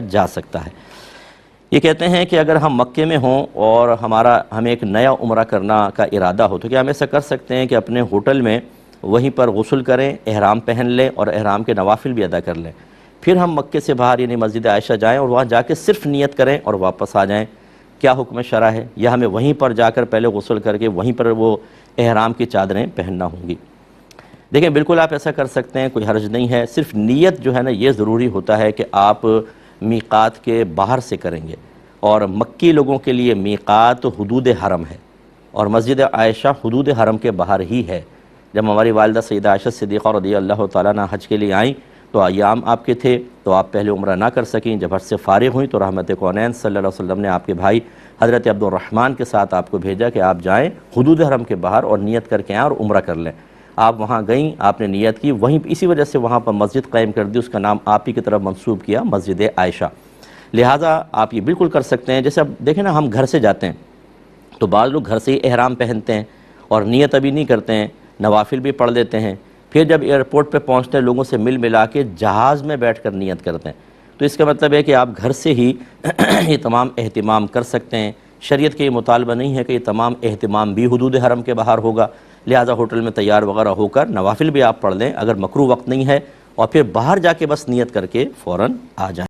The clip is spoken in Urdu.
جا سکتا ہے۔ یہ کہتے ہیں کہ اگر ہم مکے میں ہوں اور ہمیں ایک نیا عمرہ کرنا کا ارادہ ہو تو کیا ہم ایسا کر سکتے ہیں کہ اپنے ہوٹل میں وہیں پر غسل کریں، احرام پہن لیں اور احرام کے نوافل بھی ادا کر لیں، پھر ہم مکے سے باہر یعنی مسجد عائشہ جائیں اور وہاں جا کے صرف نیت کریں اور واپس آ جائیں؟ کیا حکم شرع ہے؟ یا ہمیں وہیں پر جا کر پہلے غسل کر کے وہیں پر وہ احرام کی چادریں پہننا ہوں گی؟ دیکھیں بالکل آپ ایسا کر سکتے ہیں، کوئی حرج نہیں ہے، صرف نیت جو ہے نا یہ ضروری ہوتا ہے کہ آپ میقات کے باہر سے کریں گے، اور مکی لوگوں کے لیے میقات حدود حرم ہے اور مسجد عائشہ حدود حرم کے باہر ہی ہے۔ جب ہماری والدہ سیدہ عائشہ صدیقہ رضی اللہ تعالیٰ عنہ حج کے لیے آئیں تو ایام آپ کے تھے تو آپ پہلے عمرہ نہ کر سکیں، جب حج سے فارغ ہوئیں تو رحمت کونین صلی اللہ علیہ وسلم نے آپ کے بھائی حضرت عبد الرحمن کے ساتھ آپ کو بھیجا کہ آپ جائیں حدود حرم کے باہر اور نیت کر کے آئیں اور عمرہ کر لیں۔ آپ وہاں گئیں، آپ نے نیت کی، وہیں اسی وجہ سے وہاں پر مسجد قائم کر دی، اس کا نام آپ ہی کی طرف منسوب کیا مسجد عائشہ۔ لہٰذا آپ یہ بالکل کر سکتے ہیں۔ جیسے اب دیکھیں نا، ہم گھر سے جاتے ہیں تو بعض لوگ گھر سے ہی احرام پہنتے ہیں اور نیت ابھی نہیں کرتے ہیں، نوافل بھی پڑھ لیتے ہیں، پھر جب ایئرپورٹ پہ پہنچتے ہیں لوگوں سے ملا کے جہاز میں بیٹھ کر نیت کرتے ہیں۔ تو اس کا مطلب ہے کہ آپ گھر سے ہی یہ تمام اہتمام کر سکتے ہیں۔ شریعت کے یہ مطالبہ نہیں ہے کہ یہ تمام اہتمام بھی حدود حرم کے باہر ہوگا، لہٰذا ہوٹل میں تیار وغیرہ ہو کر نوافل بھی آپ پڑھ لیں اگر مکروہ وقت نہیں ہے، اور پھر باہر جا کے بس نیت کر کے فوراً آ جائیں۔